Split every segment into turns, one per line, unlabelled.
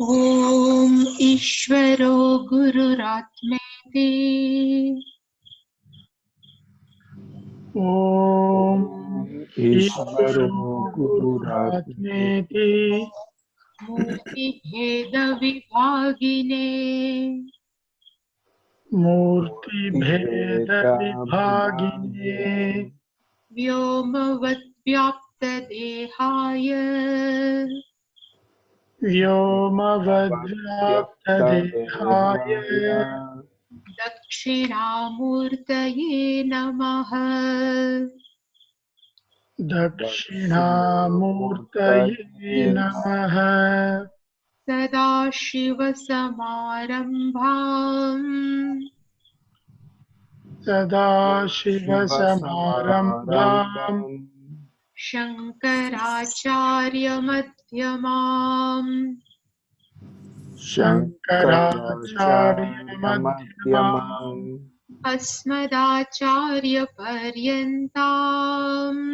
ॐ ईश्वरो गुरुरात्मेति
ॐ
ईश्वरो गुरुरात्मेति
गुरुरात्मेति
मूर्तिभेदविभागिने
मूर्तिभेदविभागिने
व्योमवद्व्याप्तदेहाय
व्योमवद्व्याप्तदेहाय
दक्षिणामूर्तये नमः।
दक्षिणामूर्तये नमः।
सदाशिवसमारम्भाम्
सदाशिवसमारम्भाम्
शङ्कराचार्यमध्यमाम्
शङ्कराचार्यमध्यमाम्
अस्मदाचार्यपर्यन्ताम्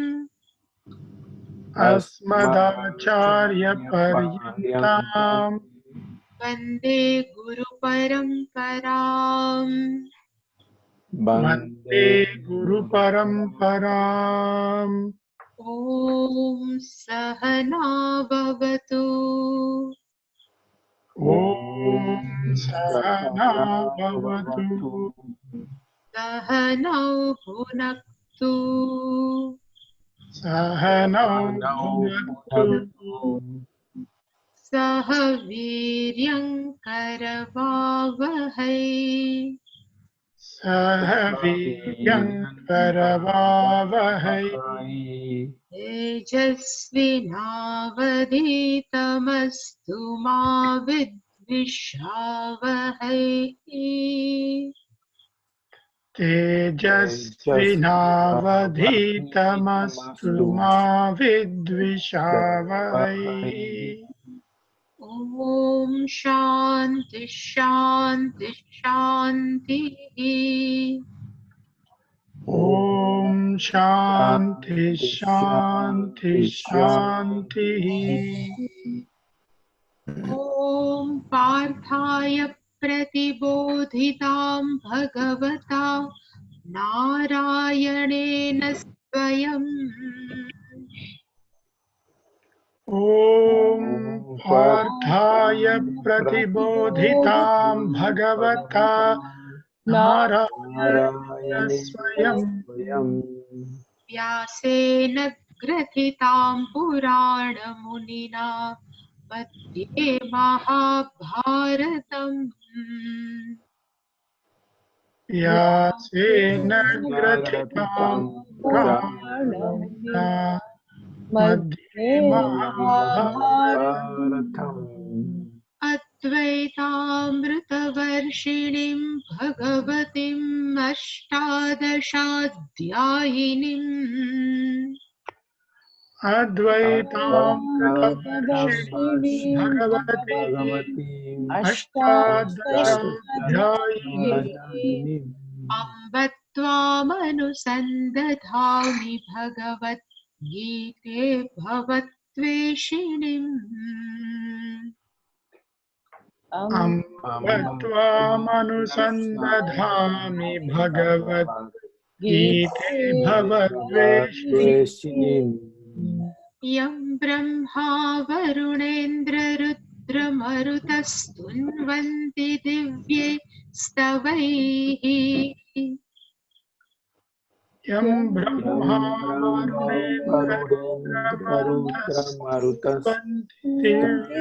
अस्मदाचार्यपर्यन्ताम्
वन्दे गुरुपरम्पराम्।
वन्दे गुरुपरम्पराम्।
ॐ सहना भवतु
ॐ सहना भवतु
सहनौ भुनक्तु
सहनौ भुनक्तु
सह वीर्यङ्करवावहै
सह वीर्यङ्करवावहै
तेजस्विनावधीतमस्तु मा विद्विषावहै।
तेजस्विनावधीतमस्तु मा विद्विषावहै।
ॐ शान्ति शान्ति शान्तिः।
ॐ शान्ति शान्ति शान्तिः।
ॐ पार्थाय प्रतिबोधितां भगवता नारायणेन स्वयम्।
ॐ पार्थाय प्रतिबोधितां भगवता नारायणेन स्वयं
व्यासेन ग्रथितां पुराणमुनिना मध्ये महाभारतम्।
व्यासेन ग्रथितां पुराणमुनिना मध्ये महाभारतम्।
अद्वैतामृतवर्षिणीं भगवतीम् अष्टादशाध्यायिनीम्
अद्वैतामृतवर्षिणीं भगवती अष्टादशाध्यायिनी
अम्ब त्वामनुसन्दधामि भगवद्गीते भवत्वेषिणीम्।
अम्ब त्वामनुसन्दधामि भगवद्गीते भवद्वेषिणीम्।
यं ब्रह्मा वरुणेन्द्ररुद्रमरुतस्तुन्वन्ति दिव्ये स्तवैः।
यं ब्रह्मा वरुणेन्द्ररुद्रमरुतस्तुन्वन्ति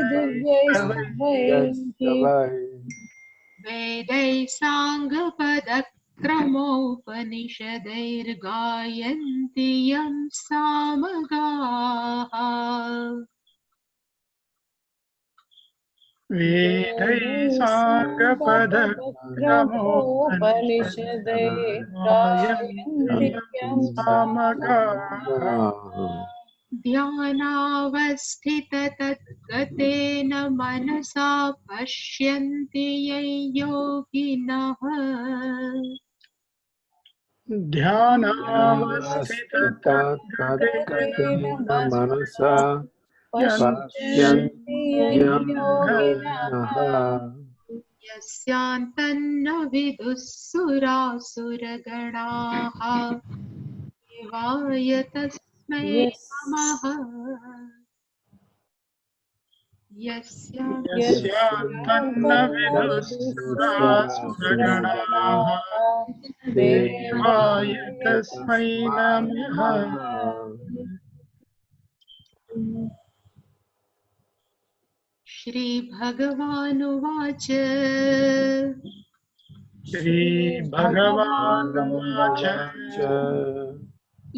दिव्यैस्तवैः।
वेदैः साङ्गपदक्रमोपनिषदैर्गायन्ति यं सामगाः।
वेदैः साङ्गपदक्रमोपनिषदैर्गायन्ति यं सामगाः।
ध्यानावस्थिततद्गतेन मनसा पश्यन्ति यं योगिनः।
ध्यानावस्थिततद्गतेन
मनसा पश्यन्ति यं योगिनः
यस्यान्तन्न विदुः सुरासुरगणाः देवाय तस्मै नमः
यस्यान्तन्न विदुःसुरासुरगणाः देवाय तस्मै नमः।
श्रीभगवानुवाच
श्रीभगवानुवाच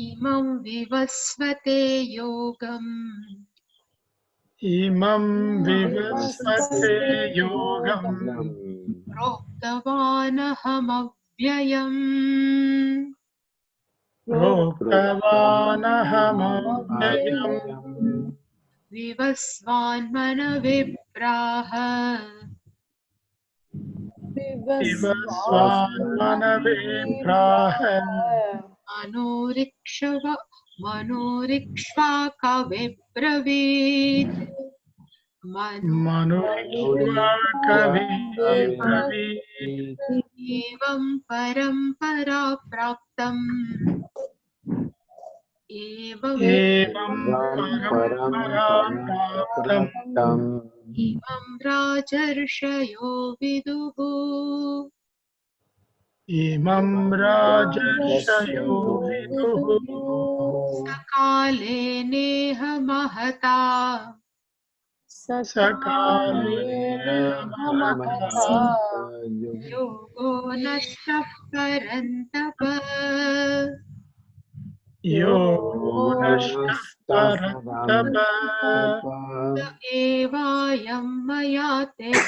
इमं विवस्वते योगम्
इमं विवस्वते योगम्
प्रोक्तवानहमव्ययम्
प्रोक्तवानहमव्ययम्
विवस्वान्मनविप्राह
विवस्वान्मनवे प्राह
मनोरिक्ष्वा कविब्रवीत्
मनुरिक्ष्वा कविः ब्रवीत्
एवं परम्परा प्राप्तम्
एवं परम्परा प्राप्तम्
इमं राजर्षयो विदुः
इमं राजर्षयो विदुः
सकाले नेह महता
सकाले महता
योगो नष्टः परन्तप
योगो नष्टः परन्तप
स एवायं मया तेन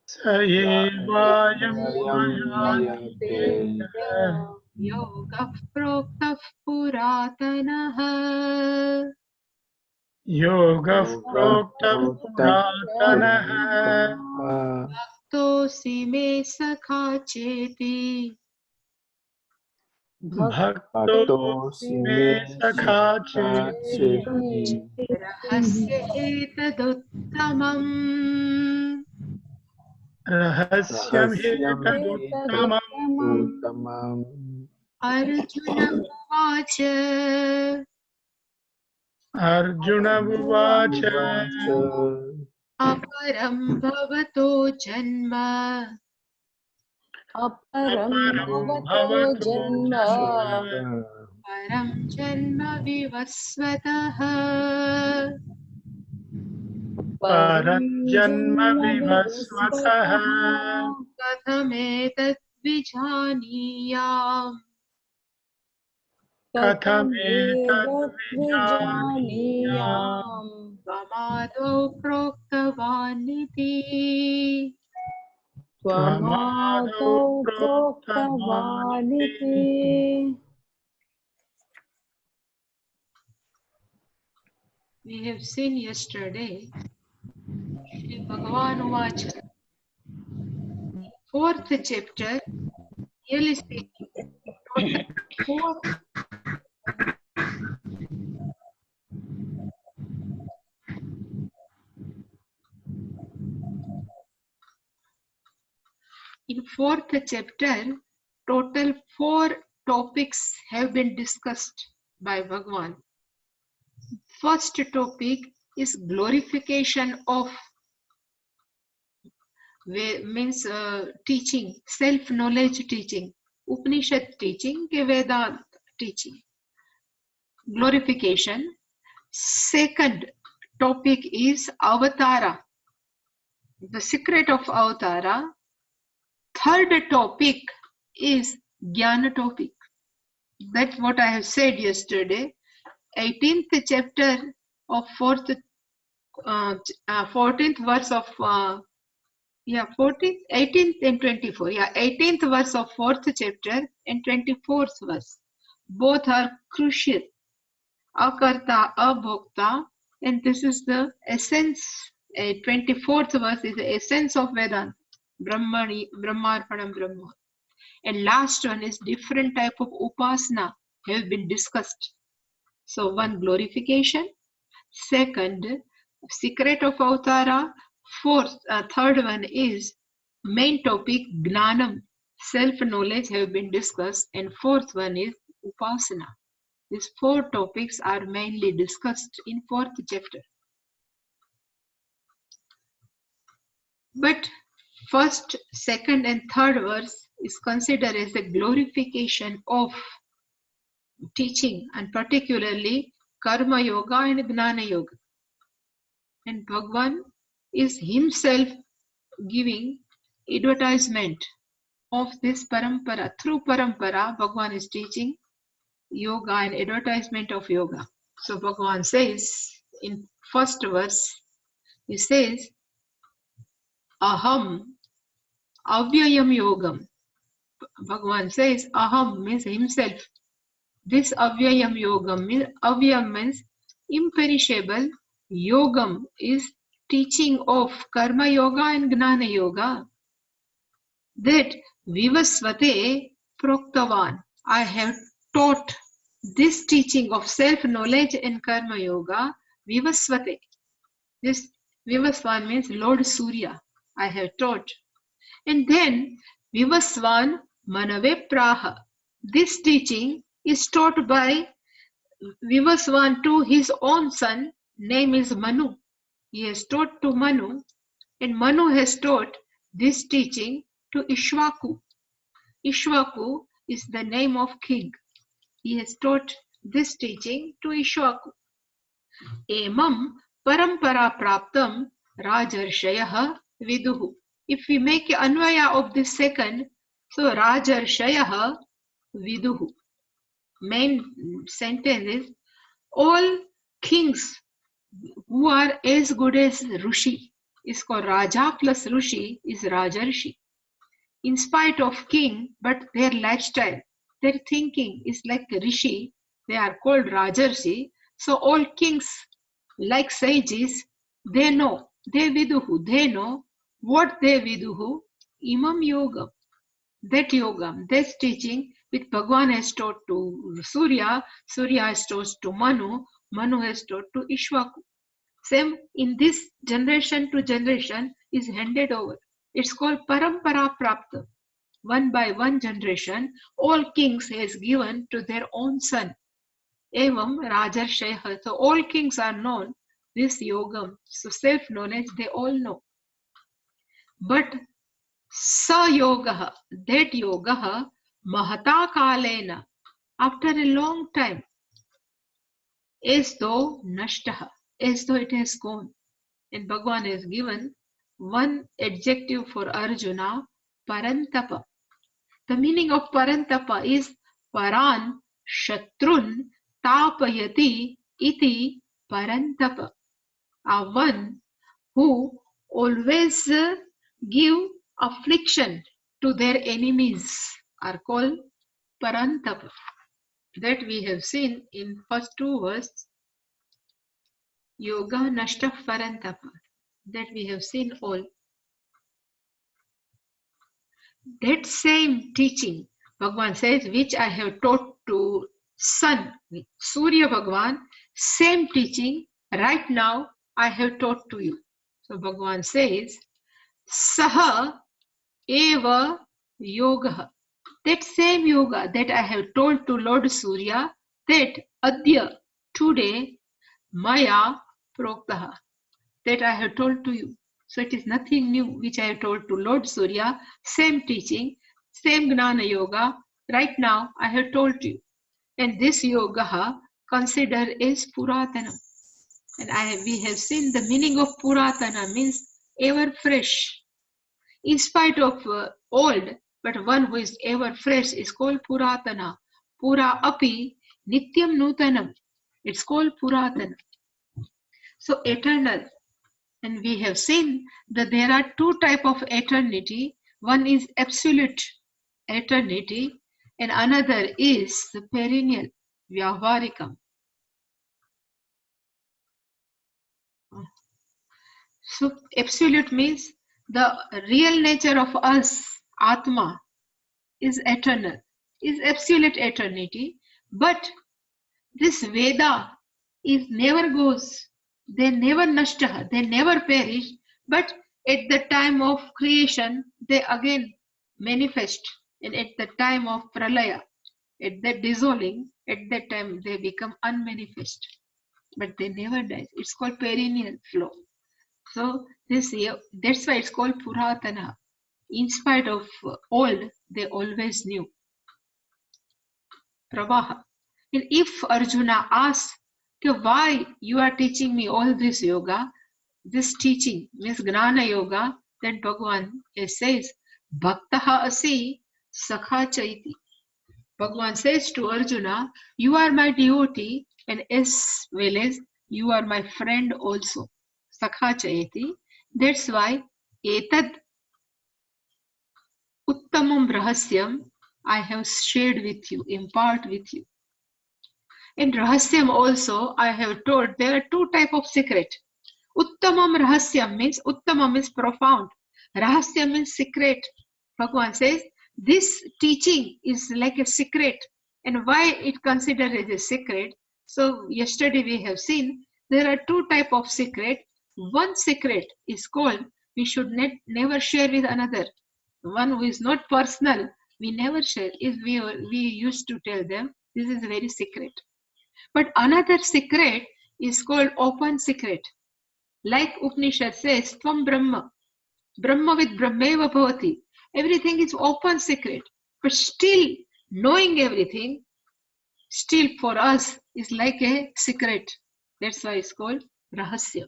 स एवायं मया तेन
योगः प्रोक्तः पुरातनः
योगः प्रोक्तः पुरातनः
भक्तोऽसि मे सखा चेति
भक्तोऽसि मे सखा चेति
रहस्यमेतदुत्तमम्
रहस्यमेतदुत्तमम्
अर्जुन उवाच
अर्जुन उवाच
अपरं भवतो जन्म
भवतो जन्म
परं जन्म विवस्वतः
परं जन्म विवस्वतः
कथमेतद्विजानीयाम्
कथमेतद्विजानीयाम्
त्वमादौ प्रोक्तवानिति
त्वमादौ प्रोक्तवानिति
We have seen yesterday Shri Bhagavan Uvacha, 4th chapter, really speaking, in 4th chapter, total 4 topics have been discussed by Bhagavan. First topic is glorification of means teaching, self-knowledge teaching, Upanishad teaching, Vedant teaching, glorification. Second topic is avatara, the secret of avatara. Third topic is jnana topic. That's what I have said yesterday. 18th chapter of 14th verse of 14th, 18th and 24. 18th verse of 4th chapter and 24th verse. Both are crucial. Akarta, abhokta, and this is the essence. 24th verse is the essence of Vedanta. Brahmarpanam Brahma. And last one is different type of upasana have been discussed. So one, glorification. Second, secret of Avatara. Third one is main topic, Gnanam. Self-knowledge have been discussed. And fourth one is Upasana. These four topics are mainly discussed in fourth chapter. But first, second and third verse is considered as the glorification of teaching, and particularly Karma Yoga and Gnana Yoga. And Bhagwan is himself giving advertisement of this parampara. Through parampara, Bhagwan is teaching yoga and advertisement of yoga. So Bhagwan says in first verse, he says, Aham avyayam yogam. Bhagwan says Aham means himself. This avyayam yogam means, avyam means imperishable. Yogam is teaching of karma yoga and gnana yoga. That vivasvate proktavan. I have taught this teaching of self-knowledge and karma yoga. Vivasvate. This Vivasvan means Lord Surya. I have taught. And then Vivasvan Manave Praha. This teaching is taught by Vivasvan to his own son, name is Manu. He has taught to Manu, and Manu has taught this teaching to Ishwaku. Ishwaku is the name of king. He has taught this teaching to Ishwaku. Emam parampara praptam rajarshayah viduhu. If we make anvaya of this second, so rajarshayah viduhu. Main sentence is all kings who are as good as Rishi is called Raja plus Rishi is Rajarshi. In spite of king, but their lifestyle, their thinking is like Rishi, they are called Rajarshi. So all kings, like sages, they know, they viduhu, they know what they viduhu, imam yoga. That yoga, that teaching which Bhagwan has taught to Surya, Surya has taught to Manu, Manu has taught to Ishwaku. Same in this generation to generation is handed over. It's called parampara prapta. One by one generation, all kings has given to their own son. Evam Rajarshayah. So all kings are known this yogam. So self-knowledge they all know. But sa yoga, that yoga, mahata kalena, after a long time, as though nashtaha, as though it has gone. And Bhagwan has given one adjective for Arjuna, parantapa. The meaning of parantapa is paran shatrun tapayati iti parantapa. A one who always give affliction to their enemies are called parantapa. That we have seen in first two verses. Yoga nashta parantapa. That we have seen all. That same teaching, Bhagwan says, which I have taught to son, Surya Bhagwan, same teaching, right now I have taught to you. So Bhagwan says, Saha eva yoga. That same yoga that I have told to Lord Surya, that adya, today, maya proktaha, that I have told to you. So it is nothing new which I have told to Lord Surya, same teaching, same Gnana Yoga, right now I have told you. And this yoga considered as Puratana. And we have seen the meaning of Puratana means ever fresh. In spite of old, but one who is ever fresh is called Puratana. Pura api nityam nutanam. It's called Puratana. So eternal. And we have seen that there are two types of eternity. One is absolute eternity and another is the perennial, vyavaharikam. So absolute means the real nature of us, Atma, is eternal, is absolute eternity. But This Veda is never goes. They never nashta, they never perish, but at the time of creation, they again manifest. And at the time of pralaya, at the dissolving, at that time they become unmanifest. But they never die. It's called perennial flow. So that's why it's called Puratana. In spite of old, they always knew. Pravaha. And if Arjuna asks, why you are teaching me all this yoga, this teaching means Gnana Yoga, then Bhagavan says, Bhaktaha asi sakha chaiti. Bhagavan says to Arjuna, you are my devotee and as well as you are my friend also. Sakha chaiti. That's why etad uttamam rahasyam I have shared with you, impart with you. In Rahasyam also, I have told there are two types of secret. Uttamam Rahasyam means Uttamam is profound. Rahasyam means secret. Bhagavan says this teaching is like a secret. And why it considered as a secret? So yesterday we have seen there are two types of secret. One secret is called we should never share with another. One who is not personal, we never share. If we used to tell them this is very secret. But another secret is called open secret. Like Upanishad says, Tvam Brahma. Brahma with Brahmeva Bhavati. Everything is open secret. But still, knowing everything, still for us is like a secret. That's why it's called Rahasya.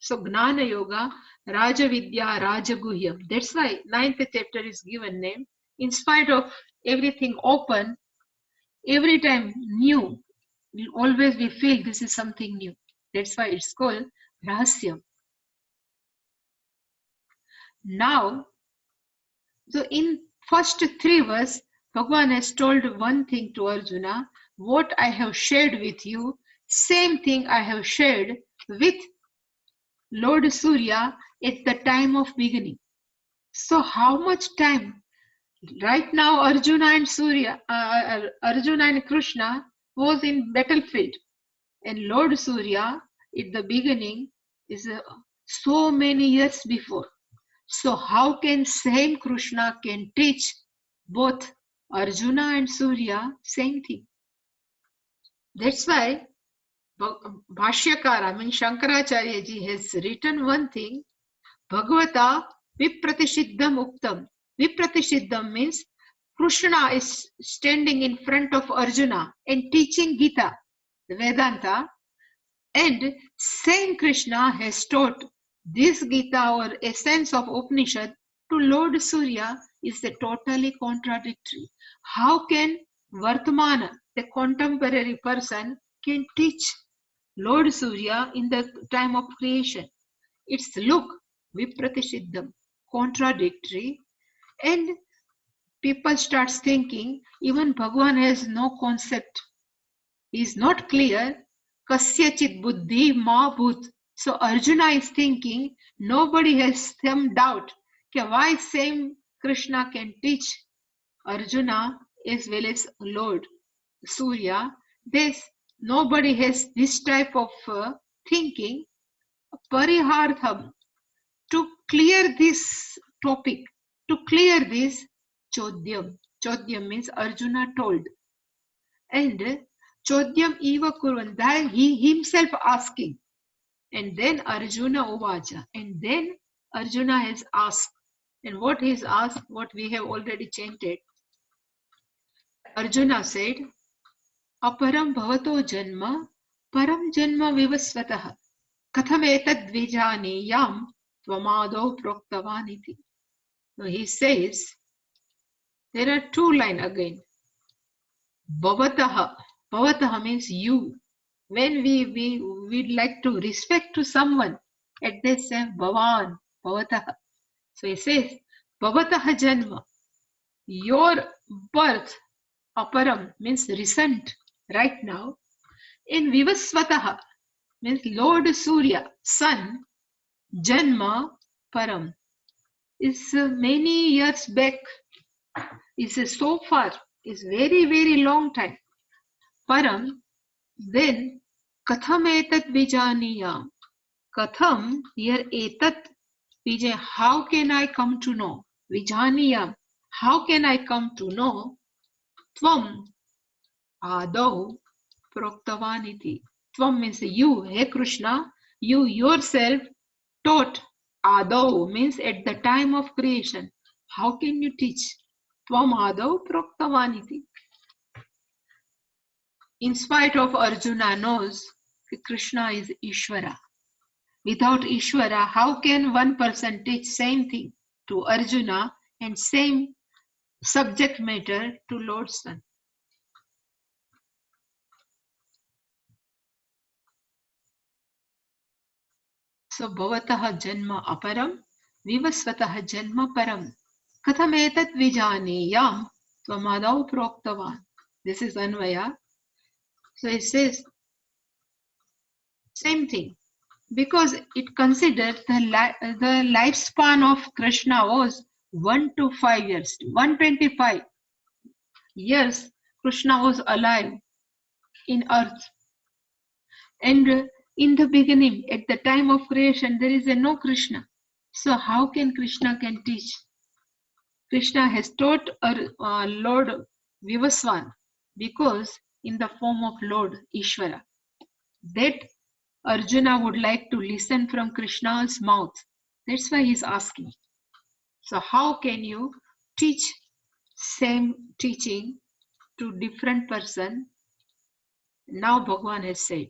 So Gnana Yoga, Raja Vidya, Raja Guhyam. That's why 9th chapter is given name. In spite of everything open, every time new, always we feel this is something new. That's why it's called Rahasyam. Now, so in first 3 verses, Bhagavan has told one thing to Arjuna, what I have shared with you, same thing I have shared with Lord Surya at the time of beginning. So how much time? Right now Arjuna and Arjuna and Krishna was in battlefield. And Lord Surya, at the beginning, is so many years before. So how can same Krishna can teach both Arjuna and Surya same thing? That's why Bhashyakara, I mean Shankaracharya ji has written one thing, Bhagavata Vipratisiddham Uktam. Vipratisiddham means Krishna is standing in front of Arjuna and teaching Gita, the Vedanta. And same Krishna has taught this Gita or essence of Upanishad to Lord Surya is totally contradictory. How can Vartamana, the contemporary person, can teach Lord Surya in the time of creation? It's look, Vipratisiddham, contradictory. And people start thinking even Bhagavan has no concept. He is not clear. Kasyachit buddhi ma bhut. So Arjuna is thinking, nobody has some doubt why same Krishna can teach Arjuna as well as Lord Surya. Nobody has this type of thinking. Parihartham. To clear this topic, to clear this, Chodyam. Chodyam means Arjuna told. And Chodyam eva kurvan, that he himself asking. And then Arjuna uvacha. And then Arjuna has asked. And what he has asked, what we have already chanted. Arjuna said, Aparam bhavato janma, param janma vivasvatah. Katham etad vijani yam tvamado proktavaniti. So he says, there are 2 lines again. Bhavataha. Bhavataha means you. When we'd like to respect to someone, at this time, Bhavan, Bhavataha. So he says, Bhavataha Janma. Your birth, aparam, means recent, right now. In Vivasvataha, means Lord Surya, sun, Janma, param. Is many years back, is so far, is very, very long time. Param, Then katham etat vijaniyam. Katham, here etat, vijay, how can I come to know? Vijaniyam, how can I come to know? Tvam adau proktavaniti. Tvam means you, hey Krishna, you yourself taught. Adau means at the time of creation. How can you teach? Tvam adau proktavaniti. In spite of Arjuna knows that Krishna is Ishvara. Without Ishvara, how can one person teach same thing to Arjuna and same subject matter to Lord's Son? So bhavatah janma aparam vivasvatah janma param katham etat vijaniyam tvamadau proktavan. This is Anvaya. So it says same thing because it considered the lifespan of Krishna was 1 to 5 years. 125 years Krishna was alive in earth. And in the beginning, at the time of creation, there is no Krishna. So how can Krishna can teach? Krishna has taught Lord Vivaswan because in the form of Lord Ishvara. That Arjuna would like to listen from Krishna's mouth. That's why he's asking. So how can you teach same teaching to different person? Now Bhagavan has said,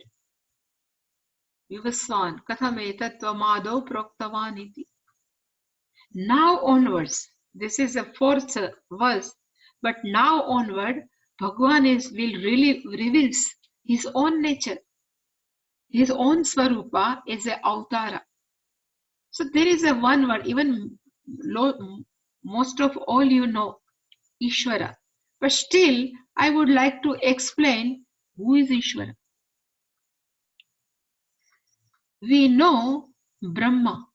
Vivaswan katham etat tvamado proktavan iti. Now onwards, this is the 4th verse, but now onward, Bhagavan will really reveals his own nature, his own swarupa is a avatara. So there is a one word, even most of all you know, Ishvara. But still, I would like to explain who is Ishvara. We know Brahman.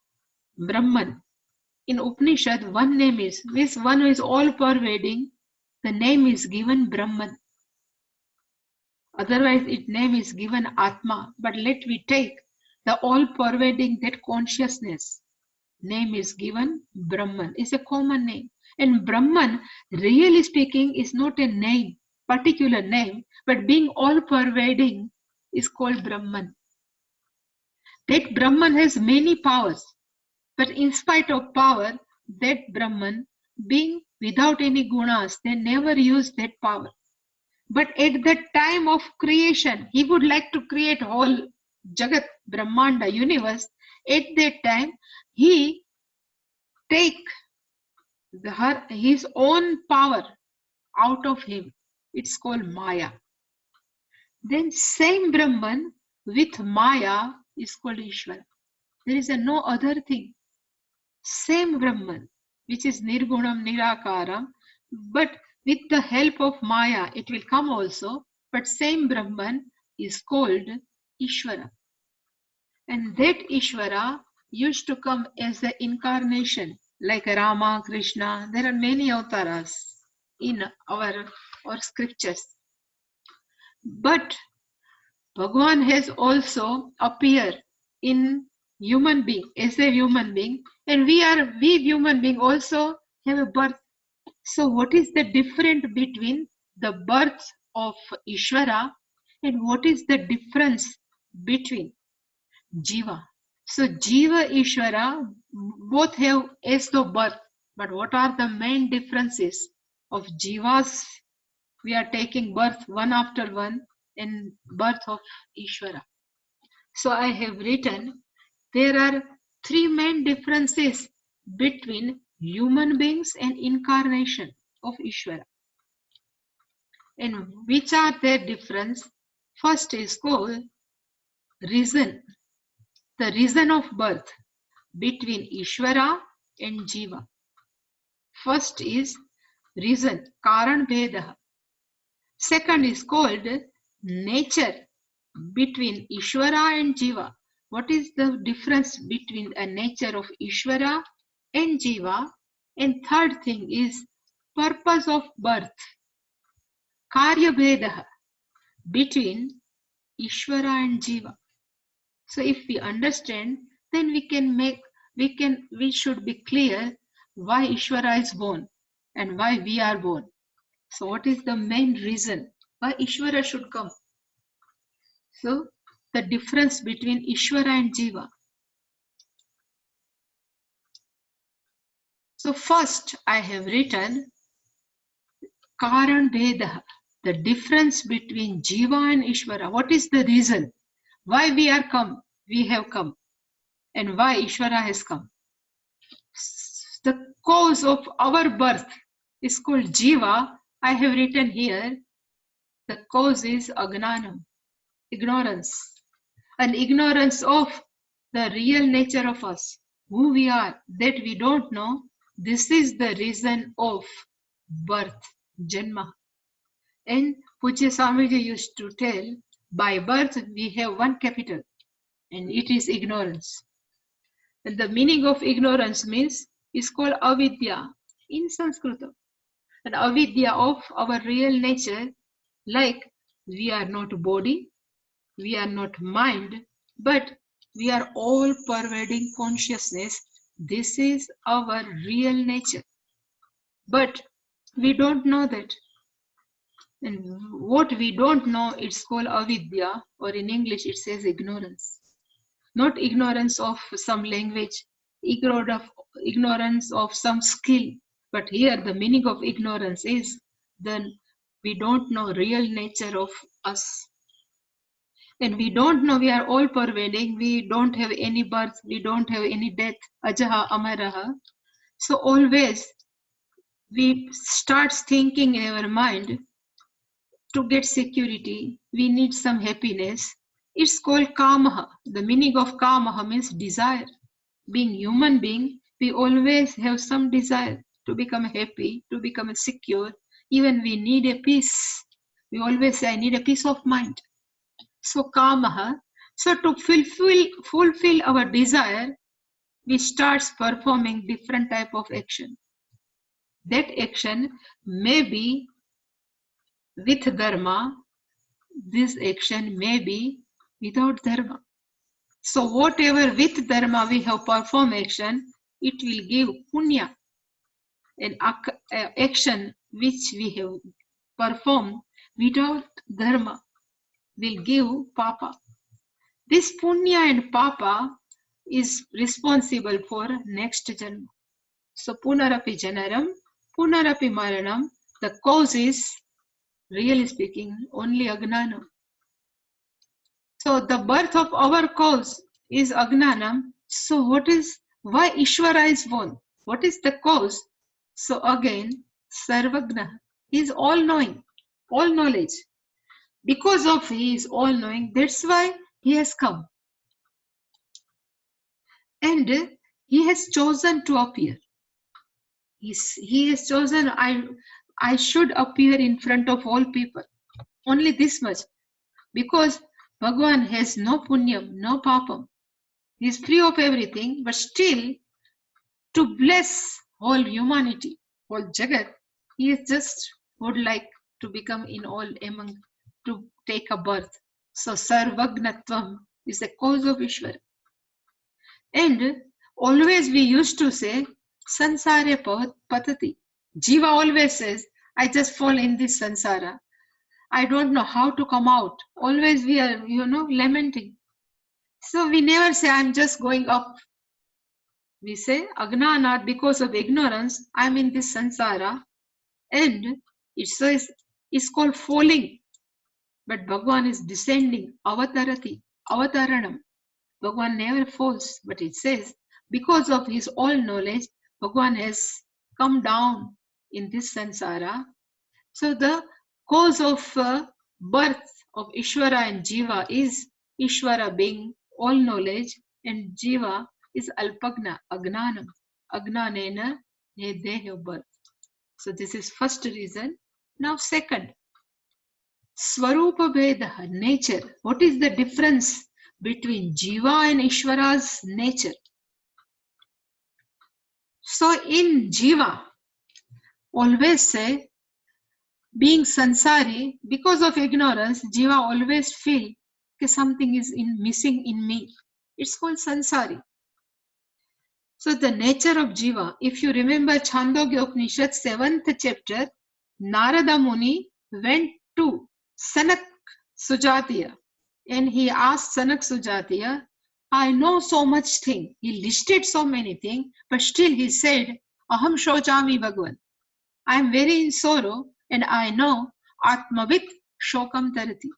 In Upanishad, one name is, this one who is all pervading, the name is given Brahman. Otherwise, its name is given Atma. But let we take the all pervading, that consciousness. Name is given Brahman. It's a common name. And Brahman, really speaking, is not a name, particular name, but being all pervading is called Brahman. That Brahman has many powers. But in spite of power, that Brahman, being without any gunas, they never use that power. But at the time of creation, he would like to create whole Jagat, Brahmanda, universe. At that time, he take his own power out of him. It's called Maya. Then same Brahman with Maya is called Ishvara. There is no other thing. Same Brahman, which is Nirgunam, Nirakaram, but with the help of Maya, it will come also, but same Brahman is called Ishvara. And that Ishvara used to come as the incarnation, like Rama, Krishna. There are many avataras in our scriptures. But Bhagavan has also appeared in human being, as a human being, and we human being also have a birth. So what is the difference between the birth of Ishvara and what is the difference between Jiva? So Jiva, Ishvara, both have as the birth, but what are the main differences of Jivas? We are taking birth one after one and birth of Ishvara. So I have written, there are 3 main differences between human beings and incarnation of Ishvara. And which are their difference? First is called reason. The reason of birth between Ishvara and Jiva. First is reason, Karan Bheda. Second is called nature between Ishvara and Jiva. What is the difference between a nature of Ishvara and Jiva? And third thing is purpose of birth. Karya Bheda between Ishvara and Jiva. So if we understand, then we should be clear why Ishvara is born and why we are born. So what is the main reason why Ishvara should come? So the difference between Ishvara and Jiva. So first I have written Karan Vedah, the difference between Jiva and Ishvara. What is the reason why we have come, and why Ishvara has come? The cause of our birth is called Jiva. I have written here, the cause is Agnanam, ignorance, an ignorance of the real nature of us, who we are, that we don't know. This is the reason of birth, Janma. And Pujya Swamiji used to tell, by birth we have one capital, and it is ignorance. And the meaning of ignorance is called avidya in Sanskrit. And avidya of our real nature, like we are not body, we are not mind, but we are all pervading consciousness. This is our real nature. But we don't know that. And what we don't know, it's called avidya, or in English it says ignorance. Not ignorance of some language, ignorance of some skill, but here the meaning of ignorance is then we don't know real nature of us. And we don't know, we are all pervading, we don't have any birth, we don't have any death, ajaha amaraha. So always we start thinking in our mind, to get security, we need some happiness. It's called kamaha. The meaning of kamaha means desire. Being human being, we always have some desire to become happy, to become secure. Even we need a peace. We always say, I need a peace of mind. So kamaha. So to fulfill our desire, we start performing different type of action. That action may be with dharma, this action may be without dharma. So whatever with dharma we have performed action, it will give punya. An action which we have performed without dharma will give papa. This punya and papa is responsible for next janma. So punarapi janaram, punarapi maranam, the cause is, really speaking, only agnanam. So the birth of our cause is agnanam. So why Ishvara is born? What is the cause? So again, Sarvagna, he is all knowing, all knowledge. Because of he is all knowing, that's why he has come. And he has chosen to appear. He has chosen, I should appear in front of all people. Only this much. Because Bhagavan has no punyam, no papam. He is free of everything, but still to bless whole humanity, whole Jagat, he just would like to become in all among, to take a birth. So Sarvagnatvam is the cause of Ishvara. And always we used to say, Sansare patati. Jiva always says, I just fall in this sansara. I don't know how to come out. Always we are, lamenting. So we never say, I'm just going up. We say, Agnanat, because of ignorance, I'm in this sansara. And it says, it's called falling. But Bhagavan is descending, avatarati, avataranam. Bhagavan never falls, but it says, because of his all knowledge, Bhagavan has come down in this sansara. So the cause of birth of Ishvara and Jiva is Ishvara being all knowledge and Jiva is Alpagna, Agnanam. Agnanena they have birth. So this is first reason. Now second, Swarupa Vedaha, nature. What is the difference between Jiva and Ishvara's nature? So in Jiva, always say, being sansari, because of ignorance, Jiva always feel something is missing in me. It's called sansari. So the nature of jiva, if you remember Chandogya Upanishad 7th chapter, Narada Muni went to Sanak Sujatiya and he asked Sanak Sujatiya, I know so much thing. He listed so many things, but still he said, Aham Shochami Bhagwan. I am very in sorrow and I know Atmavit Shokam Tarati.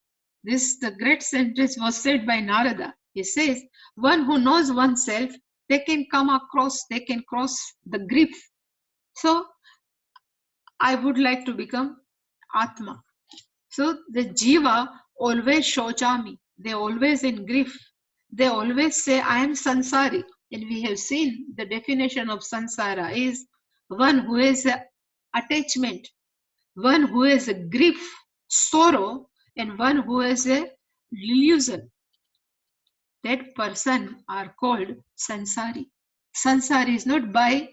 This, the great sentence was said by Narada. He says, one who knows oneself, they can cross the grief. So I would like to become Atma. So the Jiva always Shochami. They always in grief. They always say, I am Sansari. And we have seen the definition of Sansara is one who has attachment, one who has a grief, sorrow, and one who has a illusion. That person are called Sansari. Sansari is not by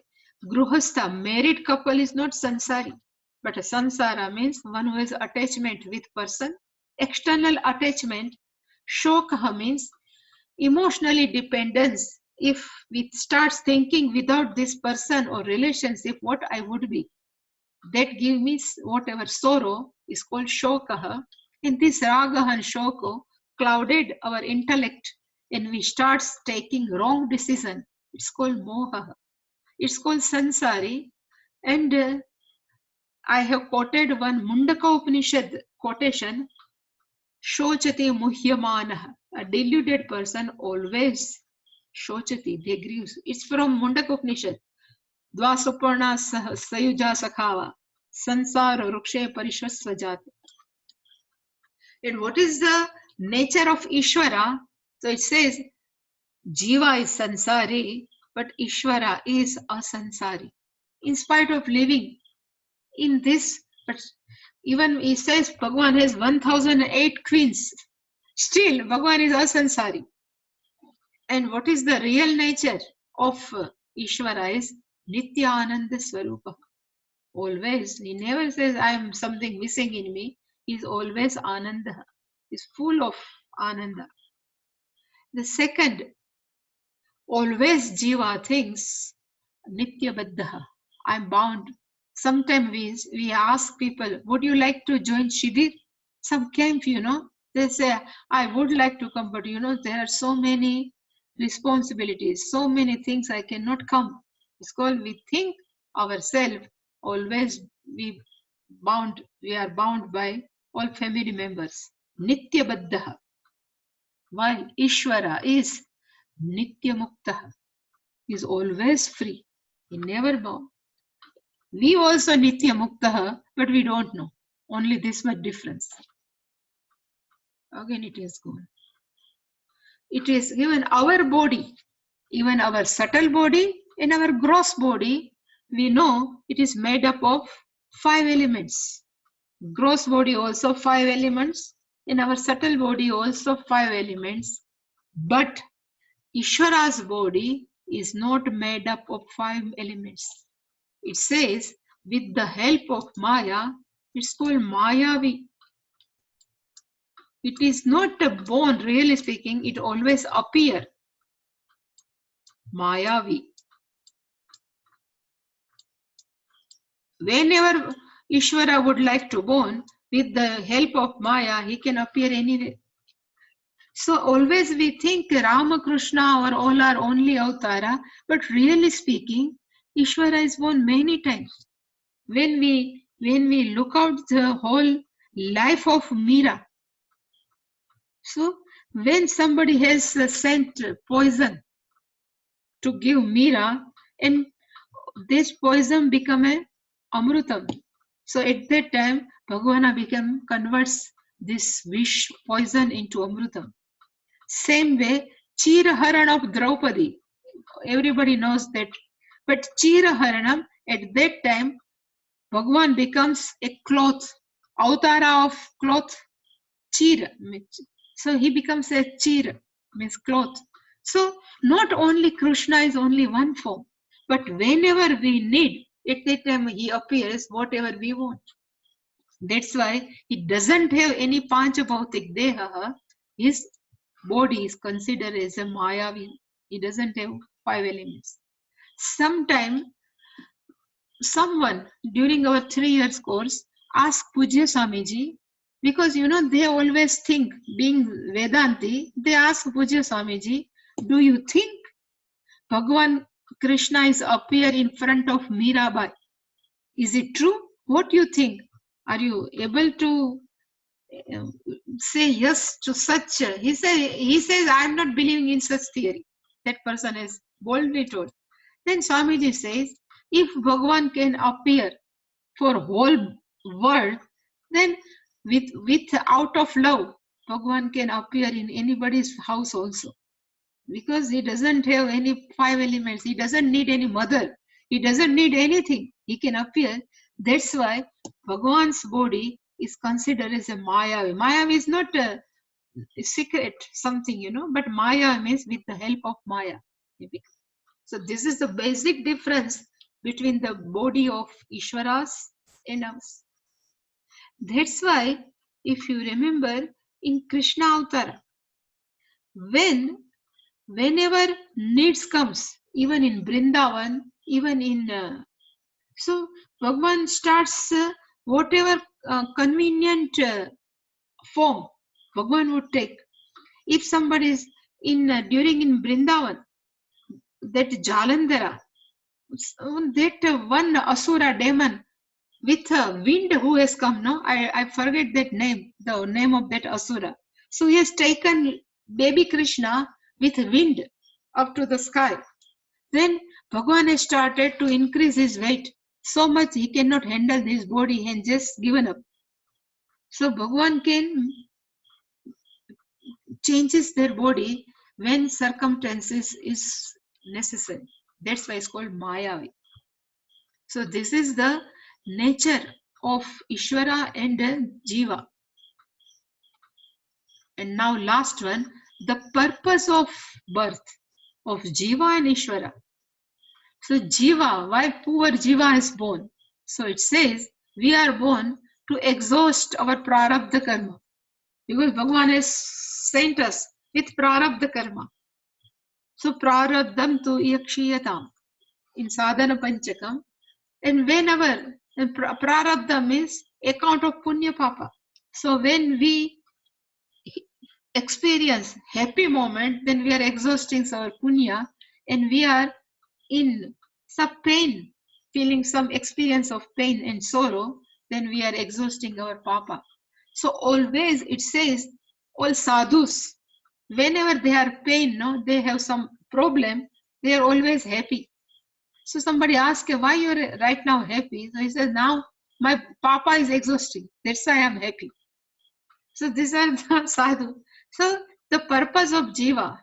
Gruhastha. Married couple is not Sansari. But a Sansara means one who has attachment with person. External attachment. Shokaha means emotionally dependence. If we start thinking without this person or relationship, what I would be, that gives me whatever sorrow is called shokaha. And this raga and shoko clouded our intellect and we start taking wrong decision. It's called moha. It's called sansari. And I have quoted one Mundaka Upanishad quotation, shochati muhyamanah. A deluded person always shochati, they grieves. It's from Mundaka Upanishad. Dvasuparna sayuja sakhava sansara rukshe parishvasvajat. And what is the nature of Ishvara? So it says Jiva is sansari, but Ishvara is asansari. In spite of living in this, but even he says Bhagwan has 1008 queens. Still, Bhagwan is asansari. And what is the real nature of Ishvara is Nitya Ananda Swarupa. Always, he never says I am something missing in me. He is always Ananda. He is full of Ananda. The second, always Jiva thinks Nitya Baddha. I am bound. Sometimes we ask people, would you like to join Shibir? Some camp, they say, I would like to come, but there are so many responsibilities, so many things I cannot come. It's called we think ourselves always we are bound by all family members. Nitya Baddha. While Ishvara is Nitya Mukta. He is always free. He never bound. We also Nitya Mukta, but we don't know. Only this much difference. Again it is gone. It is given our body, even our subtle body and our gross body, we know it is made up of 5 elements. Gross body also 5 elements, in our subtle body also 5 elements. But Ishvara's body is not made up of 5 elements. It says, with the help of Maya, it's called Mayavi. It is not a born, really speaking, it always appears. Mayavi. Whenever Ishvara would like to born, with the help of Maya, he can appear anywhere. So always we think Ramakrishna or all are only Avtara, but really speaking, Ishvara is born many times. When we look out the whole life of Meera, so when somebody has sent poison to give Meera, and this poison become a Amrutam. So at that time, Bhagavana converts this wish poison into Amrutam. Same way, Chiraharan of Draupadi. Everybody knows that. But Chiraharanam, at that time, Bhagavan becomes a cloth, Avtara of cloth, Chira. So he becomes a Chira, means cloth. So not only Krishna is only one form, but whenever we need, at that time he appears whatever we want. That's why he doesn't have any Pancha Bhautik Deha. His body is considered as a Mayavi. He doesn't have 5 elements. Sometime someone during our 3 years course asked Pujya Swamiji, because they always think, being Vedanti, they ask Pujya Swamiji, do you think Bhagavan Krishna is appear in front of Mirabai? Is it true? What do you think? Are you able to say yes to such? He says, I am not believing in such theory. That person is boldly told. Then Swamiji says, if Bhagavan can appear for whole world, then with out of love, Bhagavan can appear in anybody's house also. Because he doesn't have any 5 elements. He doesn't need any mother. He doesn't need anything. He can appear. That's why Bhagavan's body is considered as a Maya. Maya is not a secret something, but Maya means with the help of Maya. So this is the basic difference between the body of Ishwaras and us. That's why, if you remember, in Krishna Avatar, whenever needs comes, even in Vrindavan, even in so Bhagavan starts whatever convenient form Bhagavan would take. If somebody is during in Vrindavan, that Jalandhara, that one Asura demon with wind who has come, no, I forget that name, the name of that Asura. So he has taken baby Krishna with wind up to the sky. Then Bhagavan has started to increase his weight so much he cannot handle his body and just given up. So Bhagavan can changes their body when circumstances is necessary. That's why it's called Mayavi. So this is the nature of Ishvara and Jiva. And now last one, the purpose of birth of Jiva and Ishvara. So Jiva, why poor Jiva is born? So it says we are born to exhaust our prarabdha karma. Because Bhagavan has sent us with prarabdha karma. So prarabdham tu yakshiyatam in sadhana panchakam. And whenever prarabdham is account of punya papa. So when we experience happy moment, then we are exhausting our punya and we are in some pain, feeling some experience of pain and sorrow, then we are exhausting our papa. So always it says all sadhus, whenever they are pain, no, they have some problem, they are always happy. So somebody asks, why you are right now happy? So he says, now my papa is exhausting, that's why I am happy. So these are the sadhu. So the purpose of jiva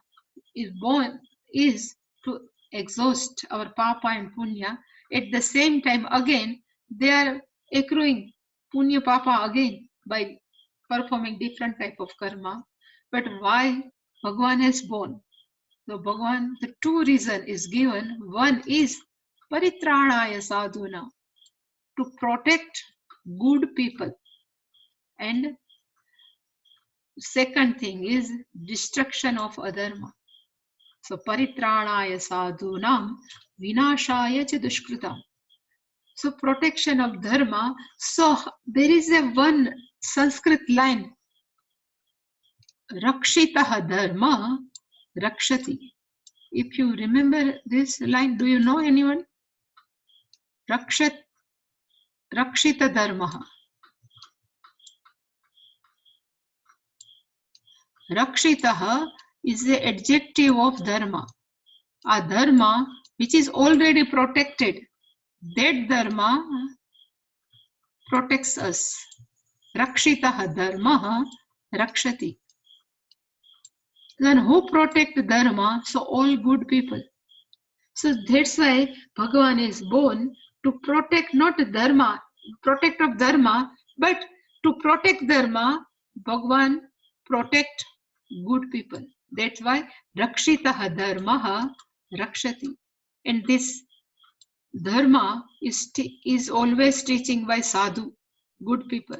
is born is to exhaust our papa and punya. At the same time, again, they are accruing punya papa again by performing different type of karma. But why Bhagavan has born? So Bhagavan, the two reason is given. One is paritranaya sadhuna, to protect good people, and second thing is destruction of adharma. So paritranaya sadhunam vinashaya cha dushkritam. So protection of dharma. So there is a one Sanskrit line, rakshitah dharma rakshati. If you remember this line, do you know anyone? Rakshita dharma. Rakshitah is the adjective of dharma. A dharma which is already protected, that dharma protects us. Rakshitah dharma rakshati. Then who protect dharma? So all good people. So that's why Bhagavan is born to protect not dharma, protect of dharma, but to protect dharma, Bhagavan protect good people. That's why rakshitah dharma rakshati. And this dharma is always teaching by sadhu, good people.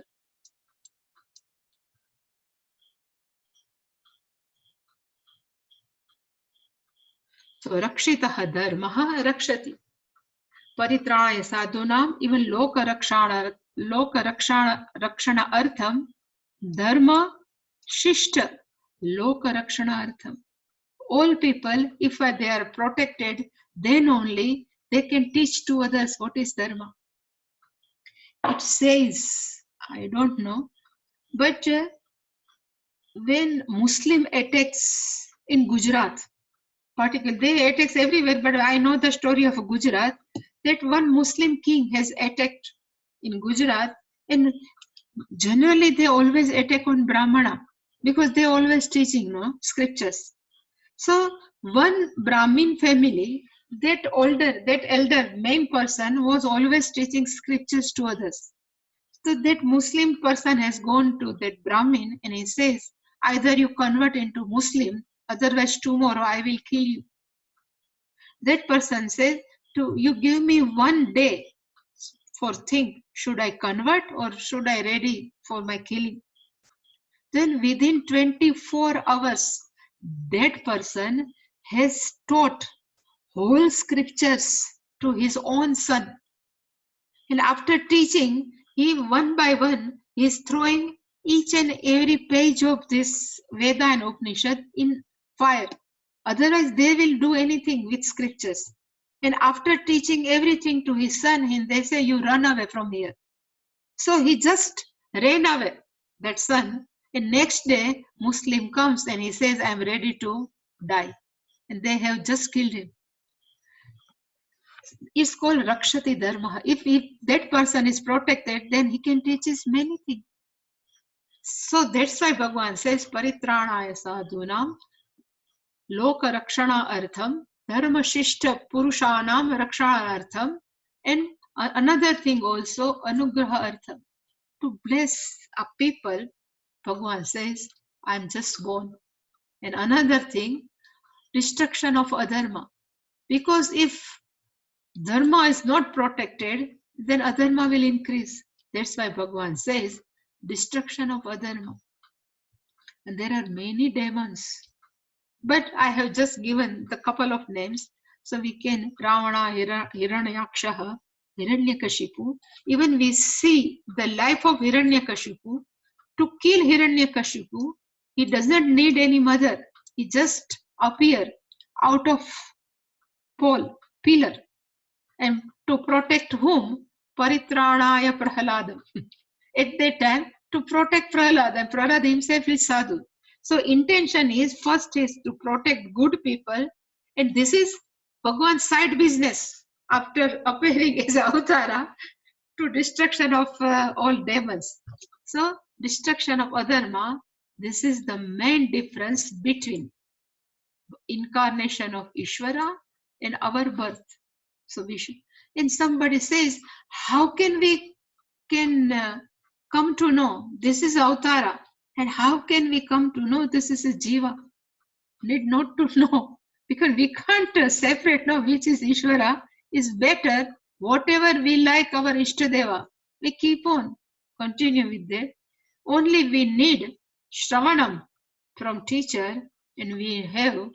So Rakshitaha Dharmaha Rakshati. Paritraya Sadhunam, even Loka Rakshana Artham, Dharma Shishta, Loka Rakshana Artham. All people, if they are protected, then only they can teach to others what is Dharma. It says, I don't know, but when Muslim attacks in Gujarat, particularly they attacks everywhere, but I know the story of Gujarat, that one Muslim king has attacked in Gujarat, and generally they always attack on Brahmana because they always teaching scriptures. So one Brahmin family, that elder main person was always teaching scriptures to others. So that Muslim person has gone to that Brahmin and he says, either you convert into Muslim, otherwise tomorrow I will kill you. That person says, you give me 1 day for think, should I convert or should I ready for my killing? Then within 24 hours, that person has taught whole scriptures to his own son. And after teaching, he one by one is throwing each and every page of this Veda and Upanishad in fire. Otherwise, they will do anything with scriptures. And after teaching everything to his son, they say, you run away from here. So he just ran away, that son. And next day, Muslim comes and he says, I am ready to die. And they have just killed him. It's called Rakshati Dharma. If that person is protected, then he can teach us many things. So that's why Bhagavan says, Paritranaya sadhunam, loka rakshana artham, dharma shishta purushanam rakshana artham, and another thing also, anugraha artham. To bless a people, Bhagavan says, I'm just born. And another thing, destruction of adharma. Because if dharma is not protected, then adharma will increase. That's why Bhagavan says, destruction of adharma. And there are many demons. But I have just given the couple of names. So we can, Ravana, Hiranyaksha, Hiranyakashipu. Even we see the life of Hiranyakashipu. To kill Hiranyakashipu, he doesn't need any mother. He just appear out of pillar. And to protect whom? Paritranaya Prahaladam. At that time, to protect Prahalad, and Prahalad himself is sadhu. So intention is, first is to protect good people, and this is Bhagwan's side business after appearing as Avatara to destruction of all demons. So destruction of adharma, this is the main difference between incarnation of Ishvara and our birth. So we should, and somebody says, how can we come to know this is Avatara, and how can we come to know this is a Jiva? Need not to know, because we can't separate now which is Ishvara. Is better, whatever we like our Ishtadeva, we keep on, continue with that. Only we need Shravanam from teacher, and we have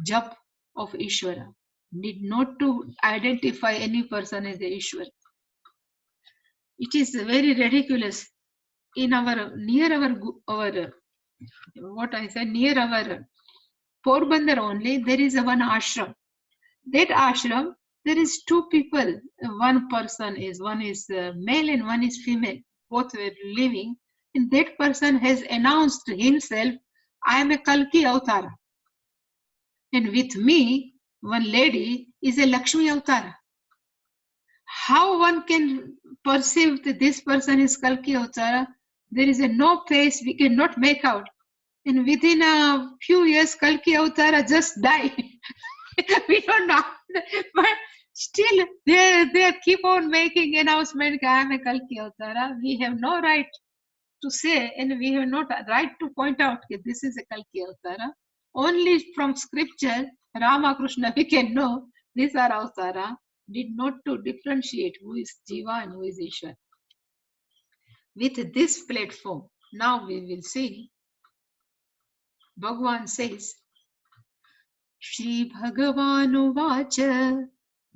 Jap of Ishvara. Need not to identify any person as a Ishvara. It is very ridiculous. In near our Porbandar only, there is one ashram. That ashram, there is two people. One is male and one is female. Both were living. And that person has announced himself, I am a Kalki Avatara. And with me, one lady is a Lakshmi Avatara. How one can perceive that this person is Kalki Avatara? There is no face, we cannot make out. And within a few years, Kalki Avatara just died. We don't know. But still, they keep on making announcement, I am a Kalki Avatara. We have no right to say, and we have no right to point out that this is a Kalki Avatara. Only from scripture, Ramakrishna, we can know these are Avatara. Did not to differentiate who is Jiva and who is Ishvara. With this platform, now we will see, Bhagavan says, श्रीभगवानुवाच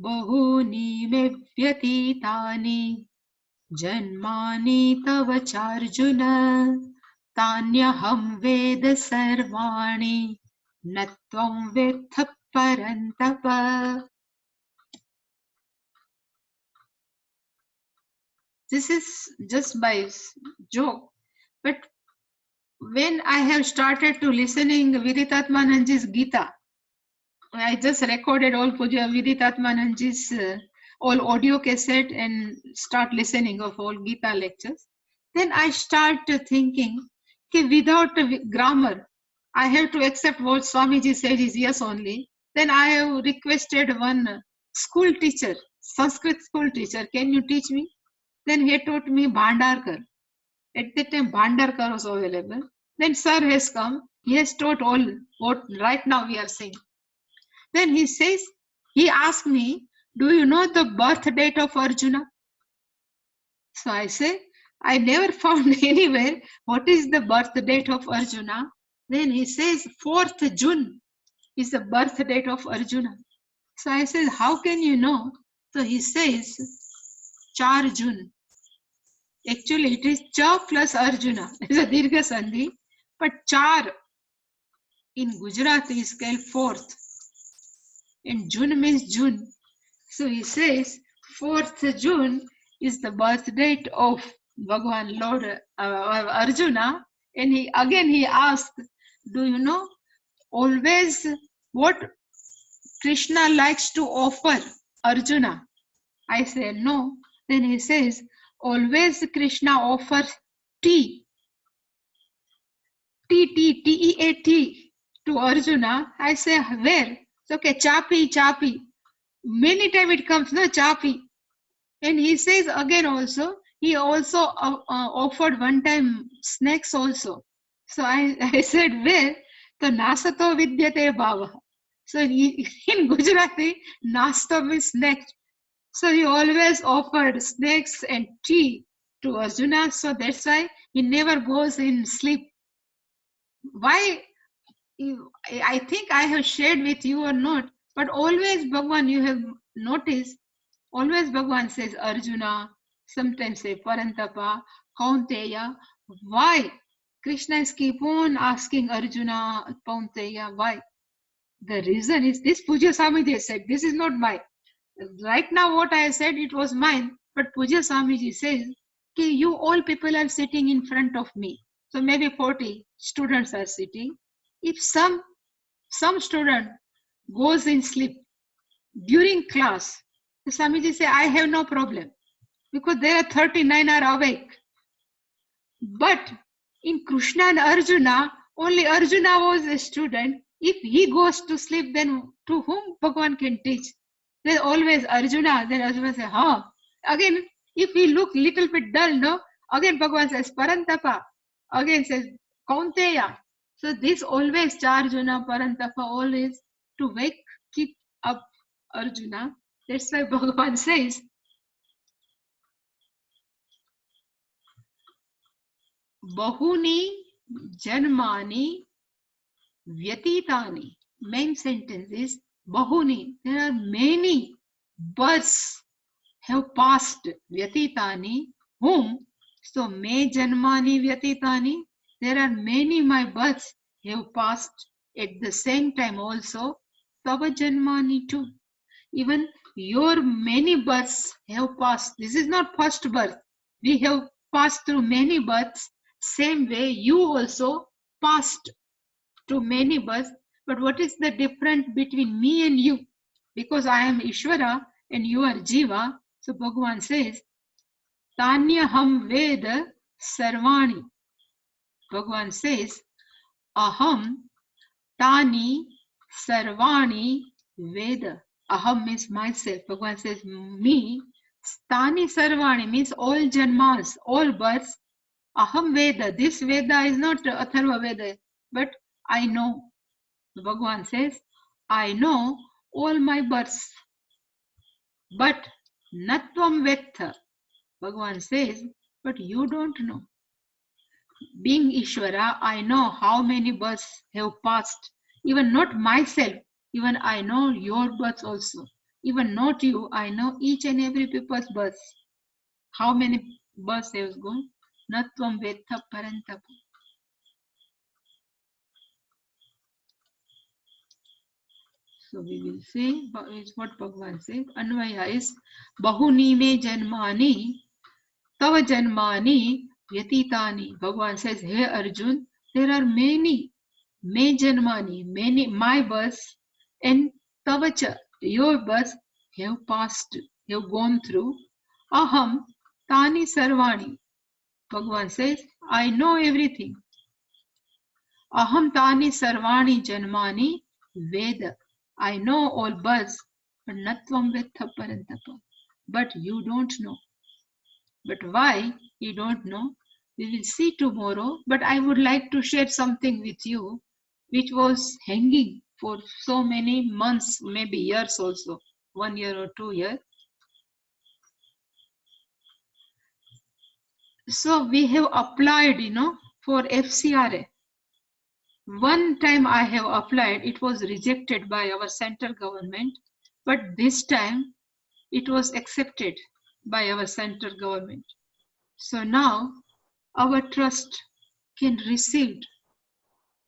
बहूनि मे व्यतीतानि जन्मानि तव चार्जुन तान्यहं वेद सर्वाणि न त्वं वेत्थ परन्तप. This is just by joke, but when I have started to listening Viditatmananji's Gita, I just recorded all Puja Viditatmananji's all audio cassette and start listening of all Gita lectures. Then I start thinking, okay, without grammar, I have to accept what Swamiji said is yes only. Then I have requested one school teacher, Sanskrit school teacher, can you teach me? Then he taught me Bhandarkar. At that time, Bhandarkar was available. Then Sir has come. He has taught all what right now we are saying. Then he says, he asked me, do you know the birth date of Arjuna? So I say, I never found anywhere what is the birth date of Arjuna. Then he says, 4th June is the birth date of Arjuna. So I said, how can you know? So he says, 4 June. Actually, it is Cha plus Arjuna. It's a Dirgha Sandhi. But Char in Gujarati is called 4th. And June means June. So he says 4th June is the birth date of Bhagwan Lord Arjuna. And he asked, do you know always what Krishna likes to offer Arjuna? I said no. Then he says, always Krishna offers tea, T-E-A-T to Arjuna. I say, where? It's okay, chapi. Many times it comes, no, chapi. And he says again also, he also offered one time snacks also. So I said, where? So nasato vidyate bhava. So in Gujarati, nasta means snacks. So he always offered snacks and tea to Arjuna. So that's why he never goes in sleep. Why? I think I have shared with you or not, but always Bhagwan, you have noticed, always Bhagwan says Arjuna, sometimes say Parantapa, Kaunteya. Why? Krishna is keep on asking Arjuna, Kaunteya, why? The reason is this. Puja Swamiji said, this is not mine. Right now what I said, it was mine, but Puja Swamiji says, okay, you all people are sitting in front of me. So maybe 40 students are sitting. If some student goes in sleep during class, the Swamiji say, I have no problem because there are 39 are awake. But in Krishna and Arjuna, only Arjuna was a student. If he goes to sleep, then to whom Bhagwan can teach? There's always Arjuna. Then Arjuna says, Again, if we look little bit dull, no? Again Bhagwan says, Parantapa. Again says, Kaunteya. So this always Arjuna, Parantapa, always to keep up Arjuna. That's why Bhagavan says, Bahuni Janmani Vyatitani. Main sentence is Bahuni. There are many births have passed. Vyatitani. Whom? So me Janmani Vyatitani. There are many my births have passed at the same time also. Tava Janmani too. Even your many births have passed. This is not first birth. We have passed through many births. Same way you also passed to many births. But what is the difference between me and you? Because I am Ishvara and you are Jiva. So Bhagavan says, Tanyaham Veda Sarvani. Bhagavan says, Aham Tani Sarvani Veda. Aham means myself. Bhagavan says, me. Tani Sarvani means all Janmas, all births. Aham Veda. This Veda is not Atharva Veda, but I know. Bhagavan says, I know all my births. But Natvam Vetha. Bhagavan says, but you don't know. Being Ishvara, I know how many births have passed. Even not myself, Even I know your birth also. Even not you, I know each and every people's birth. How many births he was gone? Natvam Vetha Parantapa. So we will say is what Bhagavan says. Anvaya is Bahuni me janmani tava janmani vyatitani. Bhagavan says, hey Arjun, there are many me janmani, many my births, and tavacha, your births have passed, have gone through. Aham tani sarvani. Bhagavan says, I know everything. Aham tani sarvani janmani veda. I know all births, but natvam vetha parantapa. But you don't know. But why you don't know? We will see tomorrow. But I would like to share something with you, which was hanging for so many months, maybe years also, 1 year or 2 years. So we have applied, for FCRA. One time I have applied, it was rejected by our central government, but this time it was accepted by our central government. So now our trust can receive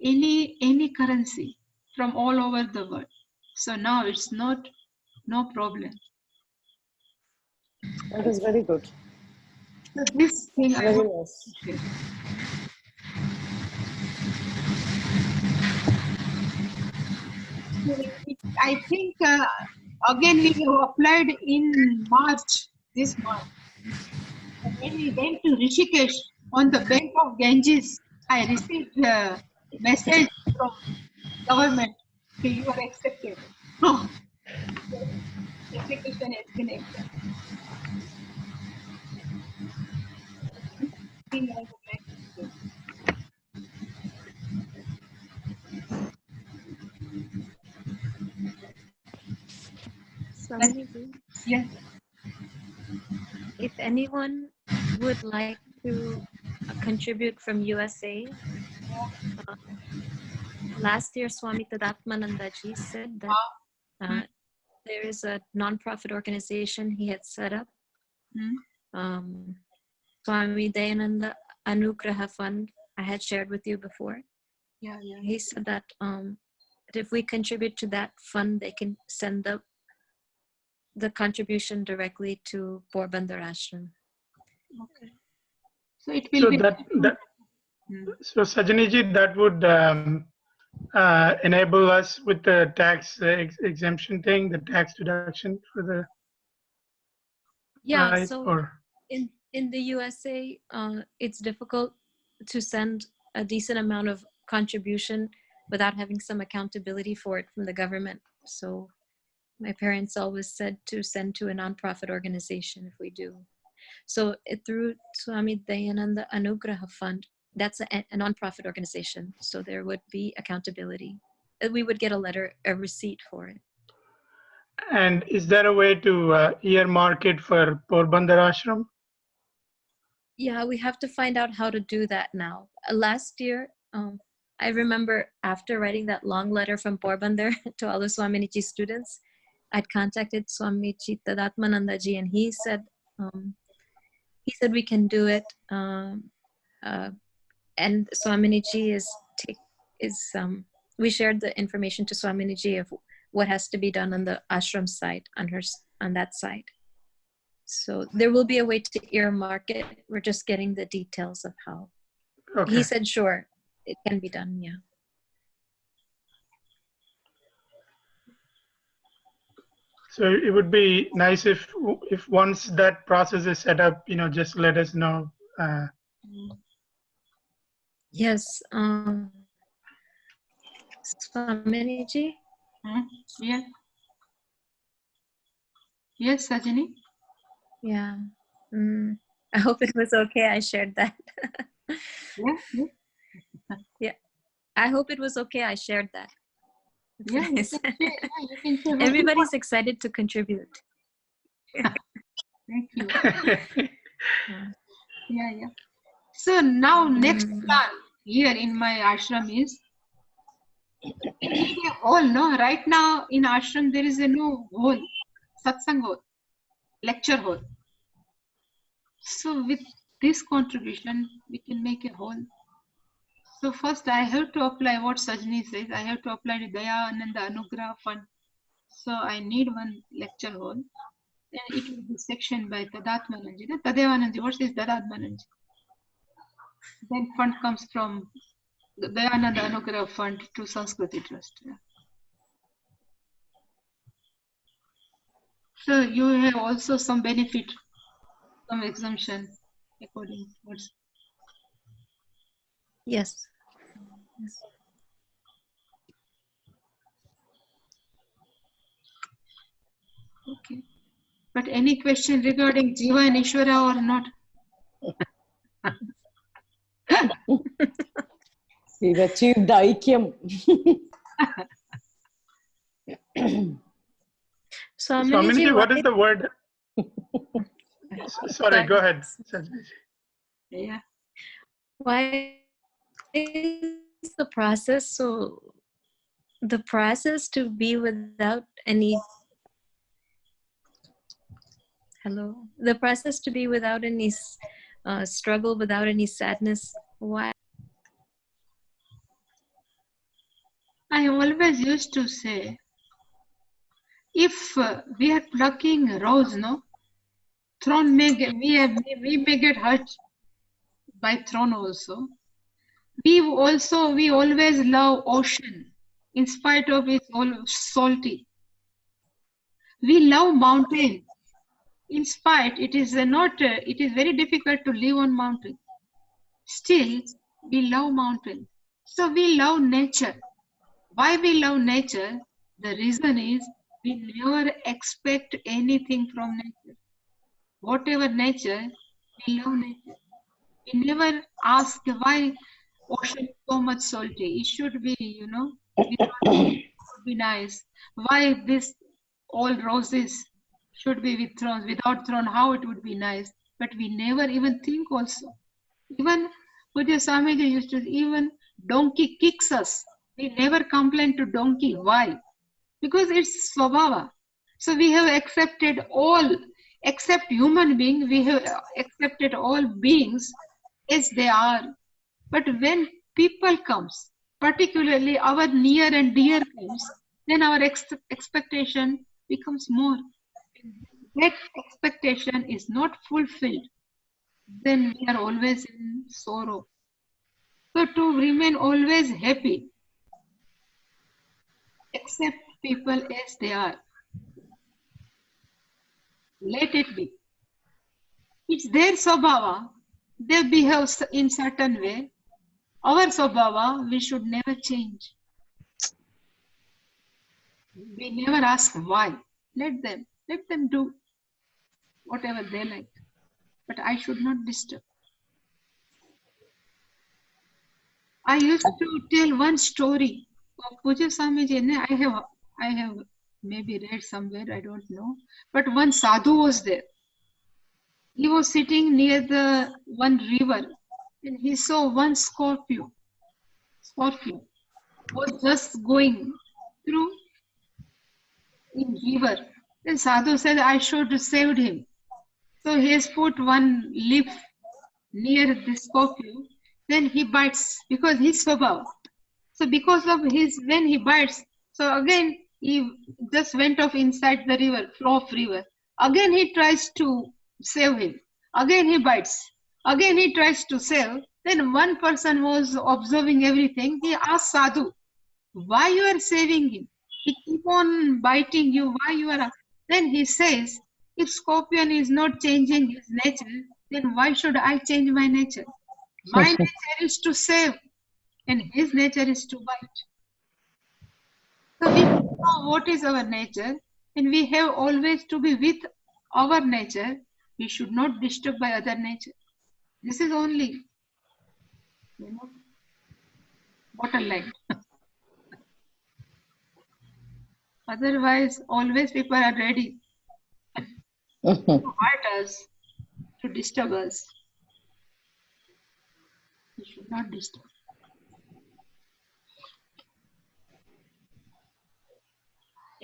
any currency from all over the world. So now it's no problem.
That is very good.
So this thing I
Very
want
nice.
to share. I think again we have applied in March, this month. When we went to Rishikesh on the bank of Ganges, I received a message from government that you are accepted. Application has been accepted. Thing I would like to say.
Swaminiji,
Yes.
if anyone would like to contribute from USA, last year Swami Tadatmanandaji said that there is a non-profit organization he had set up, Swami Dayananda Anugraha Fund. I had shared with you before.
Yeah.
He said that if we contribute to that fund, they can send the contribution directly to Porbandar Ashram.
Okay. So it will be.
So Sajaniji, that would enable us with the tax exemption thing, the tax deduction for the price,
So
or
in the USA, it's difficult to send a decent amount of contribution without having some accountability for it from the government. So my parents always said to send to a nonprofit organization if we do. So through Swami Dayananda Anugraha Fund, that's a nonprofit organization. So there would be accountability. We would get a receipt for it.
And is there a way to earmark it for Porbandar Ashram?
Yeah, we have to find out how to do that now. Last year, I remember after writing that long letter from Porbandar to all the Swaminiji students, I'd contacted Swamiji Tadatmanandaji, and he said we can do it. And Swaminiji we shared the information to Swaminiji of what has to be done on the ashram side, on that side. So there will be a way to earmark it. We're just getting the details of how.
Okay.
He said, sure, it can be done, yeah.
So it would be nice if once that process is set up, just let us know.
Yes. Swaminiji?
Yeah. Yes, Sajini?
Yeah. I hope it was okay I shared that. Yeah. I hope it was okay I shared that.
Yeah, you can share.
Everybody's excited to contribute.
Thank you. Yeah. So now next plan here in my ashram is hall, no? Right now in ashram there is a no hall, satsang hall, lecture hall. So with this contribution, we can make a whole. So first I have to apply what Sajni says. I have to apply the Daya Ananda Anugrah Fund. So I need one lecture hall. Then it will be sectioned by Tadatmananji. Tadevananji, what is Tadatmananji? Then fund comes from the Dayananda Anugrah Fund to Sanskriti Trust. Yeah. So you have also some benefit, some exemption according to what's
Yes. Yes.
okay. But any question regarding Jiva and Ishvara or not?
We've achieved the Aikyam.
Swamiji, what is the word? Sorry, go ahead.
Yeah.
Why is the process so? The process to be without any. Hello. The process to be without any struggle, without any sadness. Why?
I always used to say, if we are plucking rose, no, thorn may get, we may get hurt by thorn also. We always love ocean, in spite of it's all salty. We love mountain, in spite it is it is very difficult to live on mountain. Still, we love mountain. So we love nature. Why we love nature? The reason is we never expect anything from nature. Whatever nature, we love nature. We never ask why ocean is so much salty. It should be, it should be nice. Why this all roses should be with thorns, without thorn, how it would be nice. But we never even think also. Even Pujya Swamiji used to, even donkey kicks us. We never complain to donkey. Why? Because it's Swabhava. So we have accepted all, except human being, we have accepted all beings as they are. But when people comes, particularly our near and dear comes, then our expectation becomes more. That expectation is not fulfilled, then we are always in sorrow. So to remain always happy, accept people as they are. Let it be. It's their Swabhava. They behave in certain way. Our Swabhava, we should never change. We never ask why. Let them do whatever they like. But I should not disturb. I used to tell one story of Pujya Swamiji. I have maybe read somewhere, I don't know. But one sadhu was there. He was sitting near the one river and he saw one scorpion. Scorpion was just going through in river. Then sadhu said, I should have saved him. So he has put one leaf near the scorpion. Then he bites because he's Swabhava. So because of his, when he bites, so again he just went off inside the river, flow of river. Again he tries to save him. Again he bites. Again he tries to save. Then one person was observing everything. He asked Sadhu, why you are saving him? He keep on biting you. Why you are? Then he says, if scorpion is not changing his nature, then why should I change my nature? My nature is to save, and his nature is to bite. So we know what is our nature, and we have always to be with our nature. We should not disturb by other nature. This is only, bottom line. Otherwise, always people are ready to hurt us, to disturb us. We should not disturb.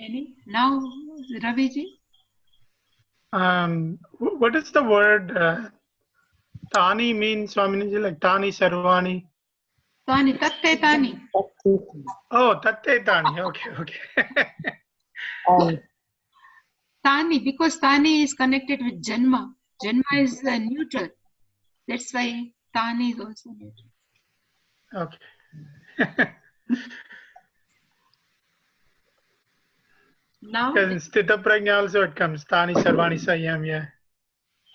Any? Now, Raviji?
What is the word Tani means, Swaminiji? Like Tani Sarvani?
Tani, tatte tani.
Oh, Tatte Tani. Okay, okay.
Tani, because Tani is connected with Janma. Janma is neutral. That's why Tani is also neutral.
Okay.
Now,
Because in Sthita Prajna also it comes Tani Sarvani Sayam, yeah.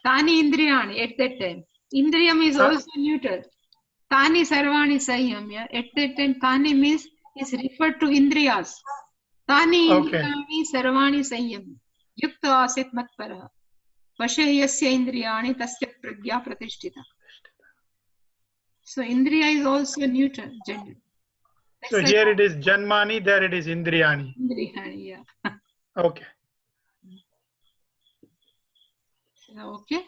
Tani Indriyani at that time. Indriyam is
Huh?
also neutral. Tani Sarvani Sayamya. At that time, Tani means is referred to Indriyas. Tani
Okay.
Indriyani Sarvani Sayam. Yukta Asit Matpara. Vashe Yasya Indriyani Tasya Pragya Pratishtita. So Indriya is also neutral gender. That's
So
why
here it is Janmani, there it is Indriyani.
Indriyani, yeah.
Okay.
So, okay.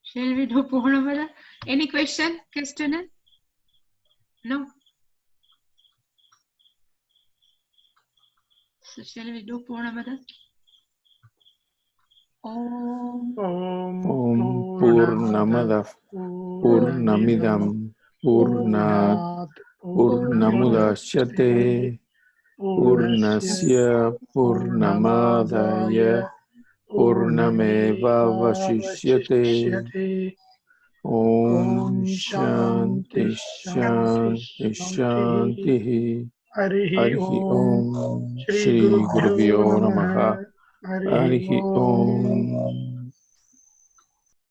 Shall we do Purnamada? Any question, questioner? No. So shall we do Purnamada? Om
Om
Purnamada Purnamidam Purnat Purnamudachyate Purnasya Purnamadaya Purnameva Vashishyate. Om Shanti Shanti Shanti. Harihi Om. Shri Gurubhyo Namaha. Harihi Om.